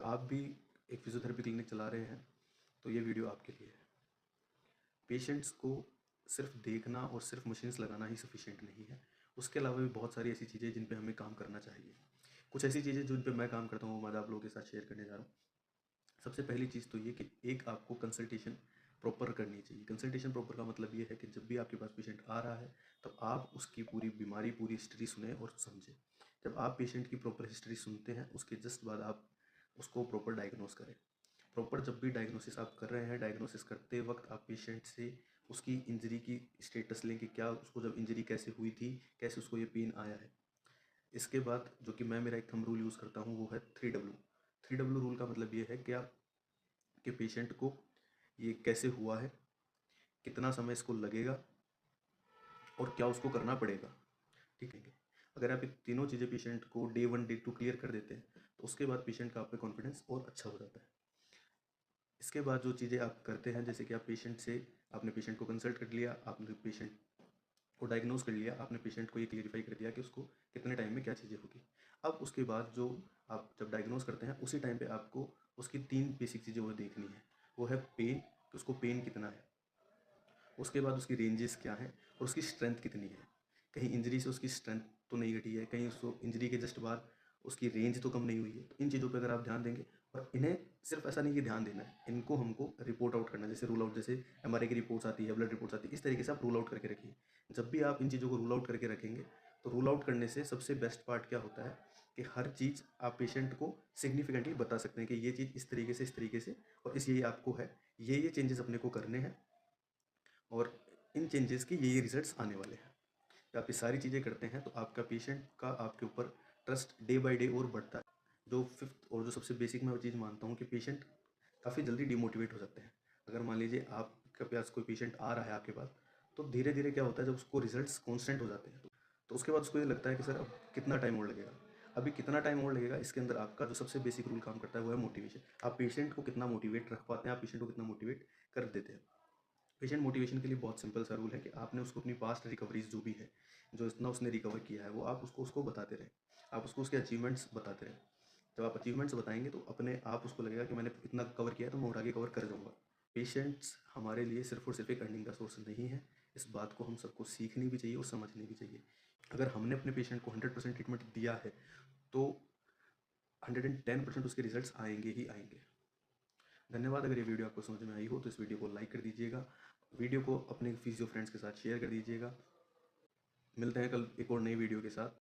आप भी एक फिजियोथेरेपी क्लिनिक चला रहे हैं तो ये वीडियो आपके लिए है। पेशेंट्स को सिर्फ देखना और सिर्फ मशीन्स लगाना ही सफिशिएंट नहीं है, उसके अलावा भी बहुत सारी ऐसी चीज़ें जिन पे हमें काम करना चाहिए। कुछ ऐसी चीज़ें जिन पे मैं काम करता हूँ वो मैं आप लोगों के साथ शेयर करने जा रहा हूँ। सबसे पहली चीज़ तो ये कि एक आपको कंसल्टेशन प्रॉपर करनी चाहिए। कंसल्टेशन प्रॉपर का मतलब ये है कि जब भी आपके पास पेशेंट आ रहा है तब आप उसकी पूरी बीमारी, पूरी हिस्ट्री सुने और समझें। जब आप पेशेंट की प्रॉपर हिस्ट्री सुनते हैं उसके जस्ट बाद आप उसको प्रॉपर डायग्नोस करें। प्रॉपर जब भी डायग्नोसिस आप कर रहे हैं, डायग्नोसिस करते वक्त आप पेशेंट से उसकी इंजरी की स्टेटस लें कि क्या उसको जब इंजरी कैसे हुई थी, कैसे उसको ये पेन आया है। इसके बाद जो कि मैं मेरा एक थंब रूल यूज़ करता हूँ वो है 3W। 3W रूल का मतलब ये है कि आप कि पेशेंट को ये कैसे हुआ है, कितना समय इसको लगेगा और क्या उसको करना पड़ेगा। ठीक है, अगर आप ये तीनों चीज़ें पेशेंट को डे 1 डे 2 क्लियर कर देते हैं तो उसके बाद पेशेंट का आप पे कॉन्फिडेंस और अच्छा हो जाता है। इसके बाद जो चीज़ें आप करते हैं, जैसे कि आप पेशेंट से आपने पेशेंट को कंसल्ट कर लिया, आपने पेशेंट को डायग्नोस कर लिया, आपने पेशेंट को ये क्लियरिफाई कर दिया कि उसको कितने टाइम में क्या चीज़ें होगी। अब उसके बाद जो आप जब डायग्नोस करते हैं उसी टाइम पे आपको उसकी 3 बेसिक चीज़ें वो देखनी है। वो है पेन, कि उसको पेन कितना है, उसके बाद उसकी रेंजेस क्या हैं और उसकी स्ट्रेंथ कितनी है। कहीं इंजरी से उसकी स्ट्रेंथ तो नहीं घटी है, कहीं उसको इंजरी के जस्ट बाद उसकी रेंज तो कम नहीं हुई है। इन चीज़ों पे अगर आप ध्यान देंगे, और इन्हें सिर्फ ऐसा नहीं कि ध्यान देना है, इनको हमको रिपोर्ट आउट करना है। जैसे रूल आउट, जैसे एमआरआई की रिपोर्ट्स आती है, ब्लड रिपोर्ट्स आती है, इस तरीके से आप रूल आउट करके रखिए। जब भी आप इन चीज़ों को रूल आउट करके रखेंगे तो रूल आउट करने से सबसे बेस्ट पार्ट क्या होता है कि हर चीज़ आप पेशेंट को सिग्निफिकेंटली बता सकते हैं कि ये चीज़ इस तरीके से और ये आपको है, ये चेंजेस अपने को करने हैं और इन चेंजेस के ये रिजल्ट्स आने वाले हैं। जब आप ये सारी चीज़ें करते हैं तो आपका पेशेंट का आपके ऊपर ट्रस्ट डे बाय डे और बढ़ता है। जो फिफ्थ और जो सबसे बेसिक मैं वो चीज़ मानता हूँ कि पेशेंट काफ़ी जल्दी डिमोटिवेट हो जाते हैं। अगर मान लीजिए आपके पास कोई पेशेंट आ रहा है आपके पास, तो धीरे धीरे क्या होता है, जब उसको रिजल्ट्स कॉन्स्टेंट हो जाते हैं तो उसके बाद उसको ये लगता है कि सर अब कितना टाइम और लगेगा। अभी कितना टाइम और लगेगा, इसके अंदर आपका जो सबसे बेसिक रूल काम करता है वो है मोटिवेशन। आप पेशेंट को कितना मोटिवेट रख पाते हैं, आप पेशेंट को कितना मोटिवेट कर देते हैं। पेशेंट मोटिवेशन के लिए बहुत सिंपल सा रूल है कि आपने उसको अपनी पास्ट रिकवरीज जो भी है, जो इतना उसने रिकवर किया है, वो आप उसको बताते रहें। आप उसको उसके अचीवमेंट्स बताते रहें। जब आप अचीवमेंट्स बताएंगे तो अपने आप उसको लगेगा कि मैंने इतना कवर किया है तो मैं और आगे कवर कर जाऊँगा। पेशेंट्स हमारे लिए सिर्फ और सिर्फ एक अर्निंग का सोर्स नहीं है। इस बात को हम सबको सीखनी भी चाहिए और समझनी भी चाहिए। अगर हमने अपने पेशेंट को 100% ट्रीटमेंट दिया है तो 110% उसके रिजल्ट्स आएंगे ही आएंगे। धन्यवाद। अगर ये वीडियो आपको समझ में आई हो तो इस वीडियो को लाइक कर दीजिएगा, वीडियो को अपने फिजियो फ्रेंड्स के साथ शेयर कर दीजिएगा। मिलते हैं कल एक और नई वीडियो के साथ।